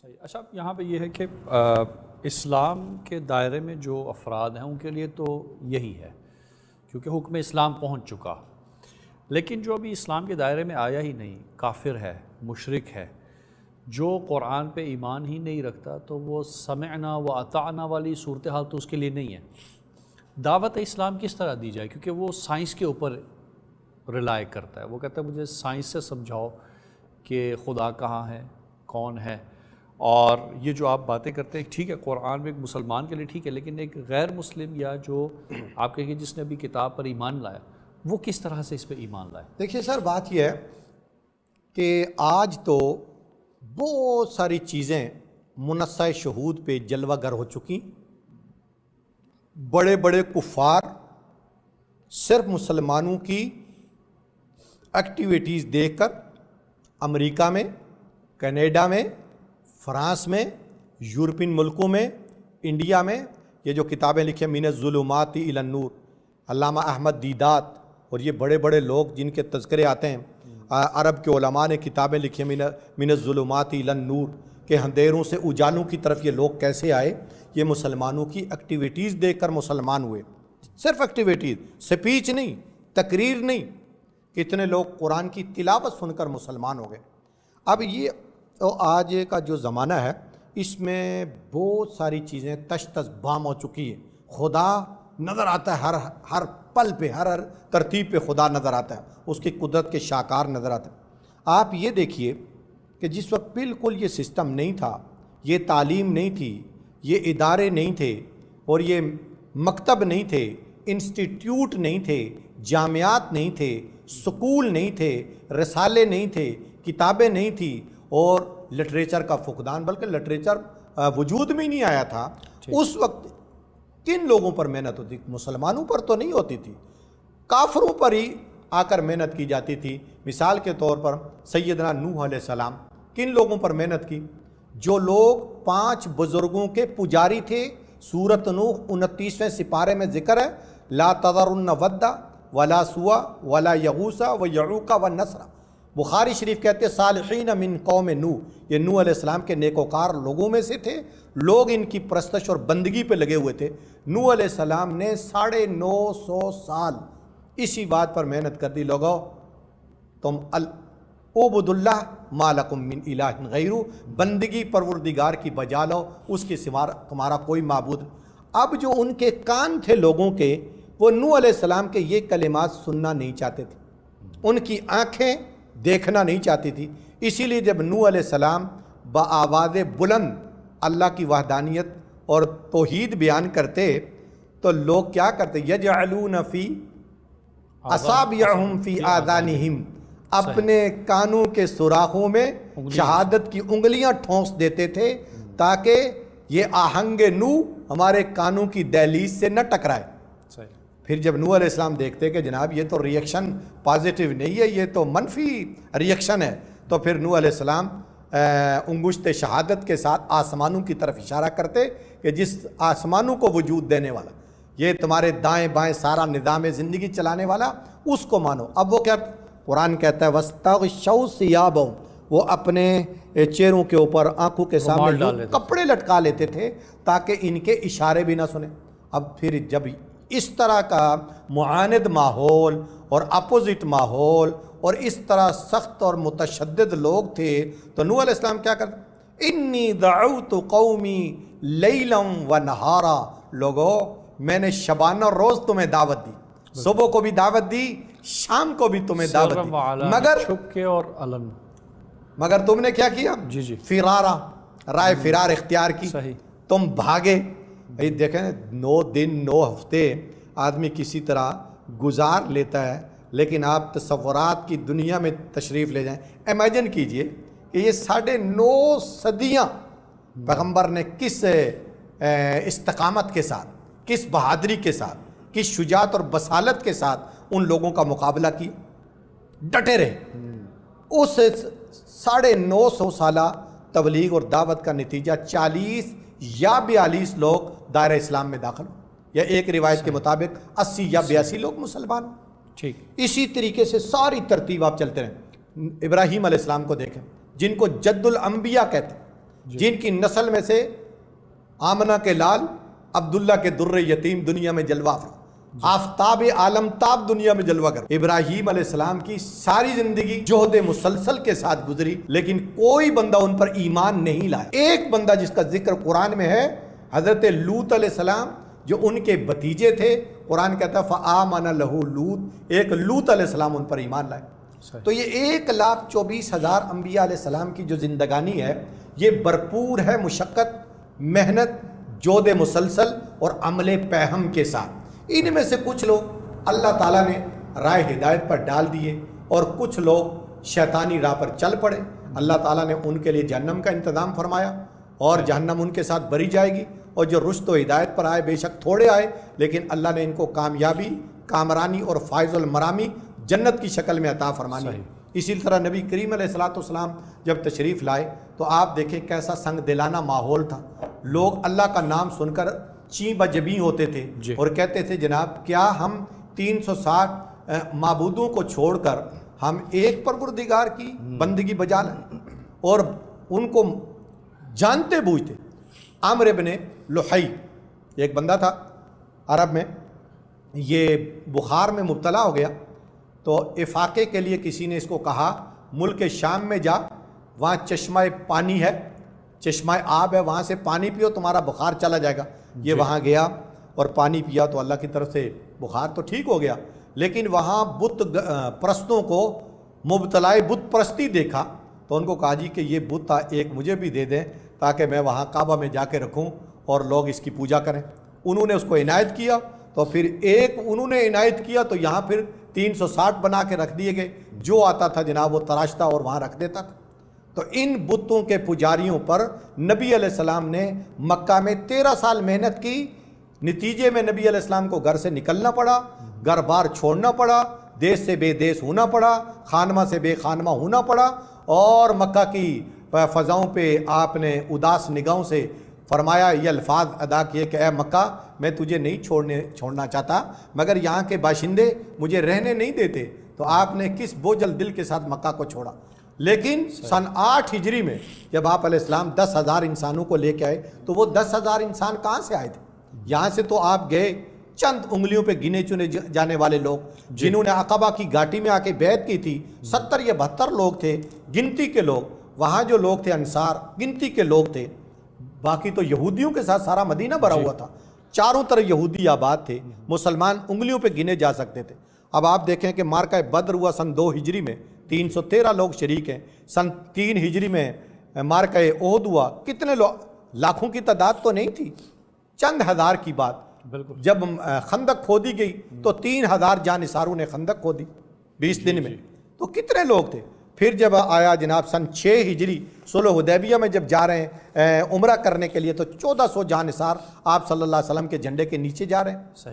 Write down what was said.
صحیح. اچھا یہاں پہ یہ ہے کہ اسلام کے دائرے میں جو افراد ہیں ان کے لیے تو یہی ہے کیونکہ حکم اسلام پہنچ چکا، لیکن جو ابھی اسلام کے دائرے میں آیا ہی نہیں، کافر ہے، مشرک ہے، جو قرآن پہ ایمان ہی نہیں رکھتا، تو وہ سمعنا و اطعنا والی صورتحال تو اس کے لیے نہیں ہے. دعوت اسلام کس طرح دی جائے؟ کیونکہ وہ سائنس کے اوپر ریلائی کرتا ہے. وہ کہتا ہے مجھے سائنس سے سمجھاؤ کہ خدا کہاں ہے، کون ہے. اور یہ جو آپ باتیں کرتے ہیں ٹھیک ہے، قرآن میں ایک مسلمان کے لیے ٹھیک ہے، لیکن ایک غیر مسلم یا جو آپ کہیں گے جس نے ابھی کتاب پر ایمان لایا، وہ کس طرح سے اس پہ ایمان لائے؟ دیکھیے سر، بات یہ ہے کہ آج تو بہت ساری چیزیں منصہ شہود پہ جلوہ گر ہو چکی. بڑے بڑے کفار صرف مسلمانوں کی ایکٹیویٹیز دیکھ کر امریکہ میں، کینیڈا میں، فرانس میں، یورپین ملکوں میں، انڈیا میں یہ جو کتابیں لکھیں من الظلمات الی النور، علامہ احمد دیدات اور یہ بڑے بڑے لوگ جن کے تذکرے آتے ہیں، عرب کے علماء نے کتابیں لکھی من الظلمات الی النور کہ اندھیروں سے اجالوں کی طرف یہ لوگ کیسے آئے. یہ مسلمانوں کی ایکٹیویٹیز دیکھ کر مسلمان ہوئے. صرف ایکٹیویٹیز، سپیچ نہیں، تقریر نہیں. کتنے لوگ قرآن کی تلاوت سن کر مسلمان ہو گئے. اب یہ آج کا جو زمانہ ہے اس میں بہت ساری چیزیں تش تش بام ہو چکی ہے. خدا نظر آتا ہے ہر پل پہ، ہر ترتیب پہ خدا نظر آتا ہے، اس کی قدرت کے شاکار نظر آتا ہے. آپ یہ دیکھیے کہ جس وقت بالکل یہ سسٹم نہیں تھا، یہ تعلیم نہیں تھی، یہ ادارے نہیں تھے، اور یہ مکتب نہیں تھے، انسٹیٹیوٹ نہیں تھے، جامعات نہیں تھے، سکول نہیں تھے، رسالے نہیں تھے، کتابیں نہیں تھیں، اور لٹریچر کا فقدان، بلکہ لٹریچر وجود میں نہیں آیا تھا. اس وقت کن لوگوں پر محنت ہوتی؟ مسلمانوں پر تو نہیں ہوتی تھی، کافروں پر ہی آ کر محنت کی جاتی تھی. مثال کے طور پر سیدنا نوح علیہ السلام کن لوگوں پر محنت کی؟ جو لوگ 5 بزرگوں کے پجاری تھے. سورۃ نوح 29ویں سپارے میں ذکر ہے، لا تذرن ودا ولا سوا ولا یغوث ویعوق ونسر. بخاری شریف کہتے ہیں صالحین من قوم نوح، یہ نوح علیہ السلام کے نیکوکار لوگوں میں سے تھے. لوگ ان کی پرستش اور بندگی پہ لگے ہوئے تھے. نوح علیہ السلام نے 950 سال اسی بات پر محنت کر دی، لوگو تم اعبد اللہ ما لکم من الہ غیرہ، بندگی پروردگار کی بجا لو، اس کے سوا تمہارا کوئی معبود. اب جو ان کے کان تھے لوگوں کے، وہ نوح علیہ السلام کے یہ کلمات سننا نہیں چاہتے تھے، ان کی آنکھیں دیکھنا نہیں چاہتی تھی. اسی لیے جب نوح علیہ السلام بآواز بلند اللہ کی وحدانیت اور توحید بیان کرتے تو لوگ کیا کرتے؟ یجعلون فی اصابعہم فی آذانہم، اپنے کانوں کے سوراخوں میں شہادت کی انگلیاں ٹھونس دیتے تھے تاکہ یہ آہنگ نوح ہمارے کانوں کی دہلیز سے نہ ٹکرائے. پھر جب نوح علیہ السلام دیکھتے کہ جناب یہ تو ریئیکشن پازیٹیو نہیں ہے، یہ تو منفی ریئیکشن ہے، تو پھر نوح علیہ السلام انگشت شہادت کے ساتھ آسمانوں کی طرف اشارہ کرتے کہ جس آسمانوں کو وجود دینے والا، یہ تمہارے دائیں بائیں سارا نظام زندگی چلانے والا، اس کو مانو. اب وہ کیا قرآن کہتا ہے وَاسْتَغْشَوْا ثِيَابَهُمْ، وہ اپنے چہروں کے اوپر، آنکھوں کے سامنے کپڑے لٹکا لیتے تھے تاکہ ان کے اشارے بھی نہ سنیں. اب پھر جب اس طرح کا معاند ماحول اور اپوزٹ ماحول اور اس طرح سخت اور متشدد لوگ تھے تو نوح علیہ السلام کیا کرتے؟ انی دعوت قومی لیلا و نہارا، لوگو میں نے شبانہ روز تمہیں دعوت دی، صبح کو بھی دعوت دی، شام کو بھی تمہیں دعوت دی، مگر چھپ کے اور علن، مگر تم نے کیا کیا؟ جی فرارا، رائے فرار اختیار کی، صحیح، تم بھاگے. بھئی دیکھیں 9 دن 9 ہفتے آدمی کسی طرح گزار لیتا ہے، لیکن آپ تصورات کی دنیا میں تشریف لے جائیں، امیجن کیجئے کہ یہ 9.5 صدیاں پیغمبر نے کس استقامت کے ساتھ، کس بہادری کے ساتھ، کس شجاعت اور بصالت کے ساتھ ان لوگوں کا مقابلہ کیا، ڈٹے رہے. اس 950 سالہ تبلیغ اور دعوت کا نتیجہ 40 یا 42 لوگ دائرہ اسلام میں داخل ہو، یا ایک روایت کے مطابق 80 یا 82 لوگ مسلمان ہوں. ٹھیک. اسی طریقے سے ساری ترتیب آپ چلتے رہیں. ابراہیم علیہ السلام کو دیکھیں جن کو جد الانبیاء کہتے ہیں، جن کی نسل میں سے آمنہ کے لال عبداللہ کے در یتیم دنیا میں جلوہ افروز، آفتاب عالم تاب دنیا میں جلوہ کر۔ ابراہیم علیہ السلام کی ساری زندگی جہد مسلسل کے ساتھ گزری، لیکن کوئی بندہ ان پر ایمان نہیں لایا۔ ایک بندہ جس کا ذکر قرآن میں ہے، حضرت لوط علیہ السلام، جو ان کے بھتیجے تھے، قرآن کہتا ہے فآمن لہ لوط، ایک لوط علیہ السلام ان پر ایمان لائے۔ تو یہ 1,24,000 انبیاء علیہ السلام کی جو زندگانی ہے، یہ بھرپور ہے مشقت، محنت، جہد مسلسل اور عمل پیہم کے ساتھ۔ ان میں سے کچھ لوگ اللہ تعالیٰ نے راہ ہدایت پر ڈال دیے اور کچھ لوگ شیطانی راہ پر چل پڑے۔ اللہ تعالیٰ نے ان کے لیے جہنم کا انتظام فرمایا اور جہنم ان کے ساتھ بری جائے گی، اور جو رشد و ہدایت پر آئے بے شک تھوڑے آئے، لیکن اللہ نے ان کو کامیابی، کامرانی اور فائز المرامی جنت کی شکل میں عطا فرمانی ہے۔ اسی طرح نبی کریم علیہ السلام جب تشریف لائے تو آپ دیکھیں کیسا سنگ دلانہ ماحول تھا۔ لوگ اللہ کا نام سن کر چیں بجبیں ہوتے تھے اور کہتے تھے جناب کیا ہم 360 معبودوں کو چھوڑ کر ہم ایک پروردگار کی بندگی بجا لیں، اور ان کو جانتے بوجھتے۔ عمرو بن لحی ایک بندہ تھا عرب میں، یہ بخار میں مبتلا ہو گیا، تو افاقے کے لیے کسی نے اس کو کہا ملک شام میں جا، وہاں چشمہ پانی ہے، چشمہ آب ہے، وہاں سے پانی پیو تمہارا بخار چلا جائے گا۔ یہ وہاں گیا اور پانی پیا تو اللہ کی طرف سے بخار تو ٹھیک ہو گیا، لیکن وہاں بت پرستوں کو مبتلائے بت پرستی دیکھا تو ان کو کہا جی کہ یہ بت ایک مجھے بھی دے دیں تاکہ میں وہاں کعبہ میں جا کے رکھوں اور لوگ اس کی پوجا کریں۔ انہوں نے اس کو عنایت کیا، تو پھر ایک انہوں نے عنایت کیا تو یہاں پھر 360 بنا کے رکھ دیے گئے، جو آتا تھا جناب وہ تراشتا اور وہاں رکھ دیتا تھا۔ تو ان بتوں کے پجاریوں پر نبی علیہ السلام نے مکہ میں 13 سال محنت کی، نتیجے میں نبی علیہ السلام کو گھر سے نکلنا پڑا، گھر بار چھوڑنا پڑا، دیس سے بے دیس ہونا پڑا، خانمہ سے بے خانمہ ہونا پڑا، اور مکہ کی فضاؤں پہ آپ نے اداس نگاہوں سے فرمایا، یہ الفاظ ادا کیے کہ اے مکہ میں تجھے نہیں چھوڑنا چاہتا، مگر یہاں کے باشندے مجھے رہنے نہیں دیتے۔ تو آپ نے کس بوجھل دل کے ساتھ مکہ کو چھوڑا۔ لیکن سن 8 ہجری میں جب آپ علیہ السلام 10,000 انسانوں کو لے کے آئے تو وہ 10,000 انسان کہاں سے آئے تھے؟ یہاں سے تو آپ گئے چند انگلیوں پہ گنے چنے جانے والے لوگ، جنہوں نے عقبہ کی گھاٹی میں آ کے بیعت کی تھی، 70 یا 72 لوگ تھے گنتی کے لوگ۔ وہاں جو لوگ تھے انصار گنتی کے لوگ تھے، باقی تو یہودیوں کے ساتھ سارا مدینہ بھرا ہوا تھا، چاروں طرف یہودی آباد تھے، مسلمان انگلیوں پہ گنے جا سکتے تھے۔ اب آپ دیکھیں کہ مارکہ بدر ہوا سن 2 ہجری میں، 313 لوگ شریک ہیں۔ سن 3 ہجری میں مارکہ احد ہوا، کتنے لوگ؟ لاکھوں کی تعداد تو نہیں تھی، چند ہزار کی بات۔ بالکل جب خندق کھودی گئی تو 3,000 جانثاروں نے خندق کھودی 20 دن میں، تو کتنے لوگ تھے؟ پھر جب آیا جناب سن 6 ہجری صلح حدیبیہ میں جب جا رہے ہیں عمرہ کرنے کے لیے، تو 1400 جانثار آپ صلی اللہ علیہ وسلم کے جھنڈے کے نیچے جا رہے ہیں۔